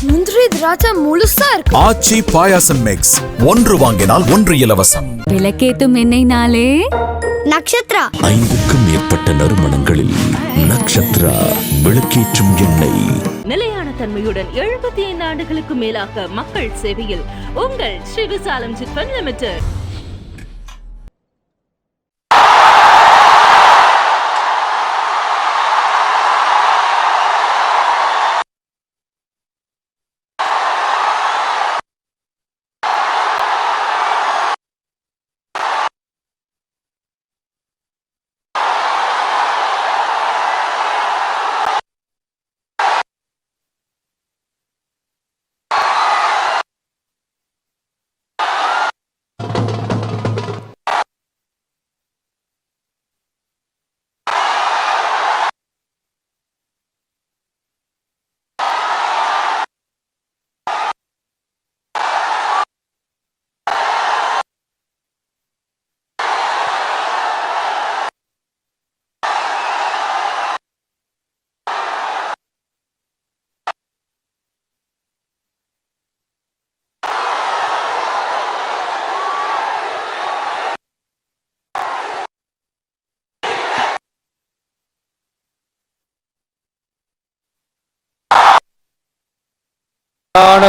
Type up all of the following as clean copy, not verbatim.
முந்திரி திராட்சை முழுசா இருக்கு. ஆச்சி பாயாசம் மிக்ஸ், ஒன்று வாங்கினால் ஒன்று இலவசம். விளக்கேத்தும் எண்ணெய்னாலே நக்ஷத்ரா. 5க்கும் மேற்பட்ட நறுமணங்களில் நக்ஷத்ரா விளக்கேற்றும் எண்ணெய். நிலையான தன்மையுடன் 75 ஆண்டுகளுக்கு மேலாக மக்கள் சேவையில் உங்கள் ஸ்ரீ விசாலம் சிட்ஃபண்ட் லிமிடெட்.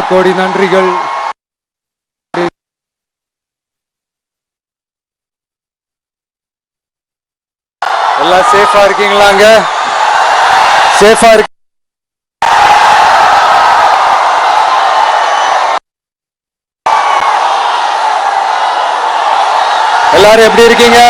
கோடி நன்றிகள். எல்லாம் சேஃபா இருக்கீங்களாங்க? சேஃபா இருக்கு. எல்லாரும் எப்படி இருக்கீங்க?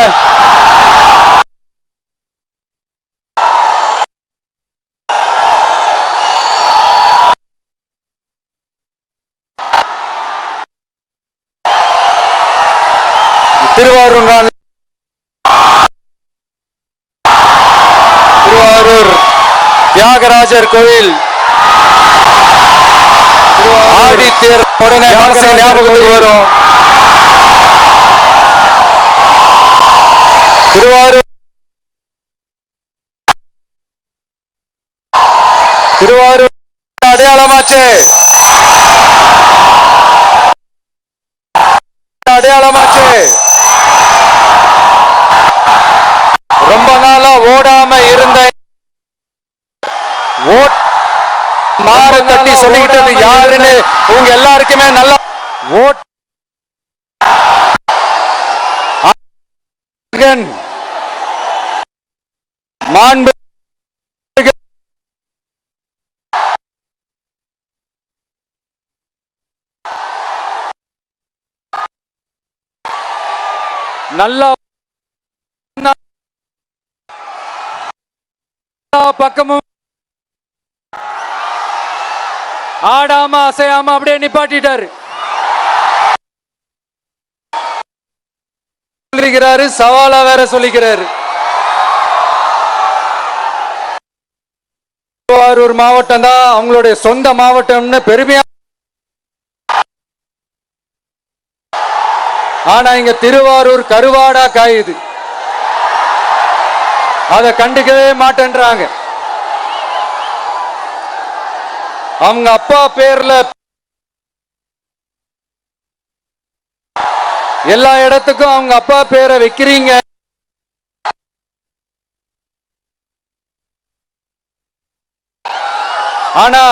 திருவாரூர் தியாகராஜர் கோயில் ஆடித்தேர் உடனே ஞாபகத்துக்கு வரும். திருவாரூர் அடையாளமாச்சு. ரொம்ப நாளா ஓடாம இருந்த மாறு தட்டி சொல்லிக்கிட்டது யாருன்னு உங்க எல்லாருக்குமே நல்லா ஓட் மாண்பு நல்லா பக்கமும் ஆடாம அசையாம அப்படியே நிப்பாட்டிட்டாரு. சொல்லிக்கிறாரு, சவாலா வேற சொல்லிக்கிறாரு. திருவாரூர் மாவட்டம் தான் அவங்களுடைய சொந்த மாவட்டம்னு பெருமையா. ஆனா இங்க திருவாரூர் கருவாடா காயுது. அதை கண்டுக்கவே மாட்டேன்றாங்க. அவங்க அப்பா பேர்ல எல்லா இடத்துக்கும் அவங்க அப்பா பேரை வைக்கிறீங்க. ஆனா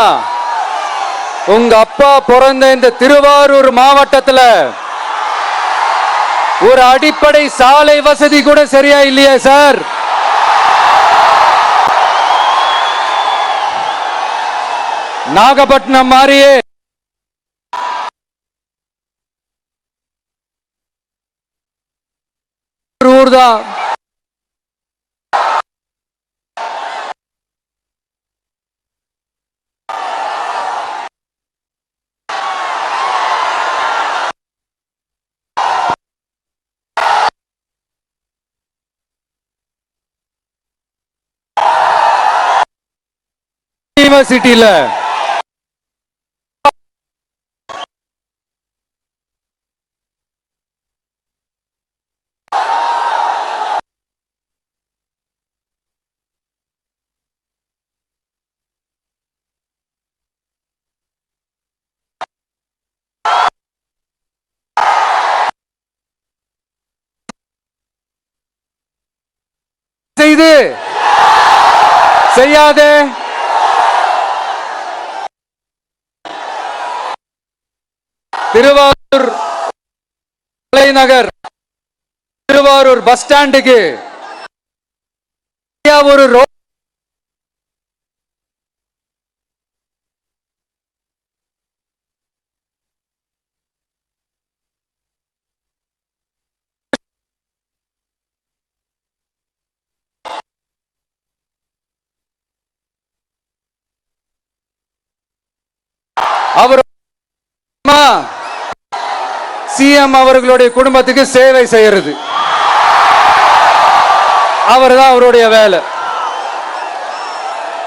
உங்க அப்பா பிறந்த இந்த திருவாரூர் மாவட்டத்துல ஒரு அடிப்படை சாலை வசதி கூட சரியா இல்லையா சார்? நாகப்பட்டினம் மாதிரியே ஊர் தான். யூனிவர்சிட்டியில செய்து செய்யாதே திருவாரூர் தலைநகர் திருவாரூர் பஸ் ஸ்டாண்டுக்கு ஒரு ரோட் அவர் சிஎம் அவர்களுடைய குடும்பத்துக்கு சேவை செய்யறது அவர்தான் அவருடைய வேலை.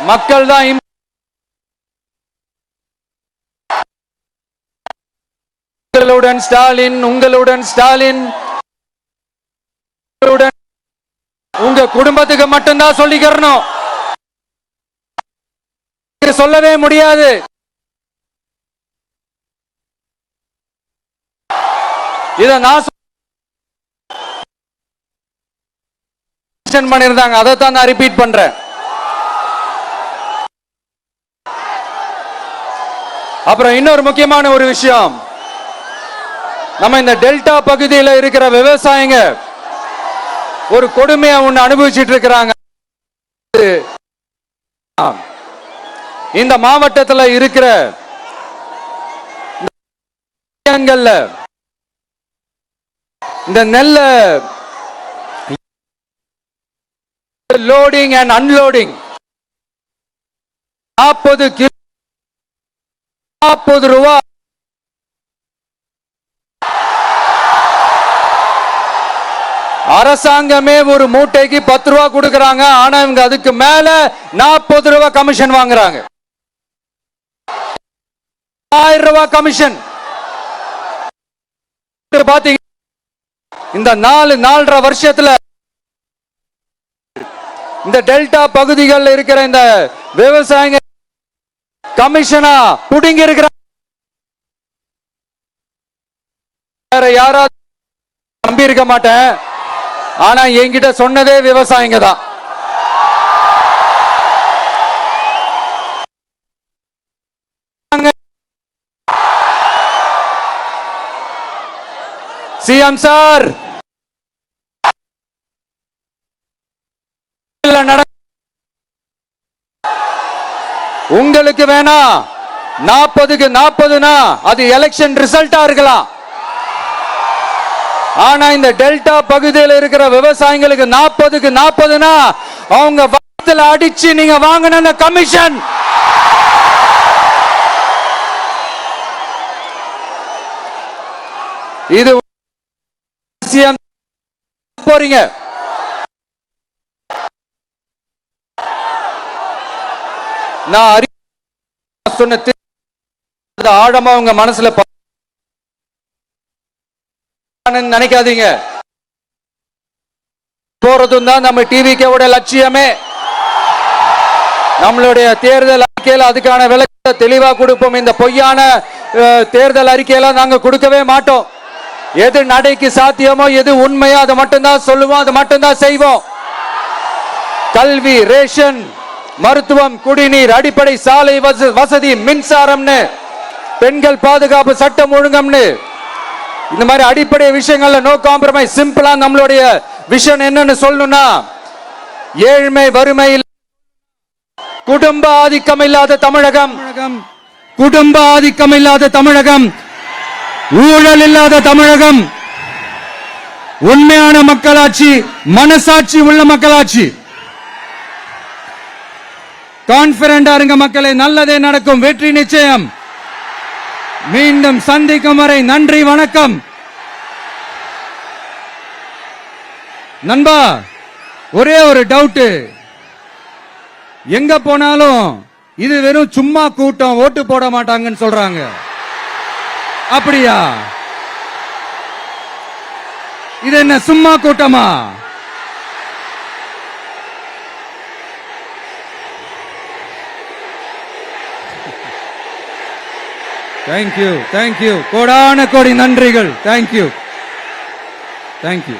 மக்கள் தான் உங்களுடன் ஸ்டாலின், உங்களுடன் ஸ்டாலின், உங்க குடும்பத்துக்கு மட்டும்தான் சொல்லிக்கிறணும், சொல்லவே முடியாது. இத நான் பண்ணிருந்தாங்க, அதைத்தான் நான் ரிப்பீட் பண்றேன். அப்புறம் இன்னொரு முக்கியமான ஒரு விஷயம், நம்ம இந்த டெல்டா பகுதியில் இருக்கிற விவசாயிங்க ஒரு கொடுமையை ஒண்ணு அனுபவிச்சுட்டு இருக்கிறாங்க. இந்த மாவட்டத்தில் இருக்கிற இந்த நெல்ல லோடிங் அண்ட் அன்லோடிங் 40 ரூபா அரசாங்கமே ஒரு மூட்டைக்கு 10 ரூபா கொடுக்கறாங்க. ஆனா இவங்க அதுக்கு மேல 40 ரூபா கமிஷன் வாங்குறாங்க. 1000 ரூபா கமிஷன். பாத்தீங்க இந்த 4.5 வருஷத்துல இந்த டெல்டா பகுதிகளில் இருக்கிற இந்த விவசாயிங்க கமிஷனா புடிங்கி இருக்கிற வேற யாராவது நம்பி இருக்க மாட்டேன். ஆனா என்கிட்ட சொன்னதே விவசாயிங்க தான். சிஎம் சார் உங்களுக்கு வேணா 40க்கு 40னா அது எலெக்ஷன் ரிசல்ட்டா இருக்கலாம். ஆனா இந்த டெல்டா பகுதியில் இருக்கிற விவசாயிகளுக்கு 40க்கு 40னா அவங்க வயித்துல அடிச்சு நீங்க வாங்கின கமிஷன். இது போறீங்க. நான் சொன்ன ஆழமா உங்க மனசுல நினைக்காதீங்க. போறதும் தான் நம்ம டிவிக்கோட லட்சியமே. நம்மளுடைய தேர்தல் அறிக்கையில அதுக்கான விளக்கத்தை தெளிவா கொடுப்போம். இந்த பொய்யான தேர்தல் அறிக்கையெல்லாம் நாங்க கொடுக்கவே மாட்டோம். எது நடைக்கு சாத்தியமோ எது உண்மையோ அதை மட்டும்தான் சொல்லுவோம், அதை மட்டும்தான் செய்வோம். கல்வி, ரேஷன், மருத்துவம், குடிநீர், அடிப்படை சாலை வசதி, மின்சாரம்னு, பெண்கள் பாதுகாப்பு, சட்டம் ஒழுங்கம்னு இந்த மாதிரி அடிப்படை விஷயங்கள்ல நோ காம்ப்ரமைஸ். சிம்பிளா நம்மளுடைய விஷன் என்னன்னு சொல்லணும்னா ஏழ்மை, வறுமை, குடும்ப ஆதிக்கம் இல்லாத தமிழகம், குடும்ப ஆதிக்கம் இல்லாத தமிழகம், ஊழல் இல்லாத தமிழகம், உண்மையான மக்களாட்சி, மனசாட்சி உள்ள மக்களாட்சி. கான்பிடண்டா இருங்க மக்களே, நல்லதே நடக்கும், வெற்றி நிச்சயம். மீண்டும் சந்திக்கும் வரை நன்றி, வணக்கம். நண்பா, ஒரே ஒரு டவுட், எங்க போனாலும் இது வெறும் சும்மா கூட்டம், ஓட்டு போட மாட்டாங்கன்னு சொல்றாங்க. அப்படியா? இது என்ன சும்மா கூட்டமா? தேங்க்யூ, தேங்க்யூ, கோடான கோடி நன்றிகள். Thank you, thank you.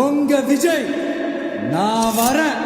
உங்க விஜய் நான் வரேன்.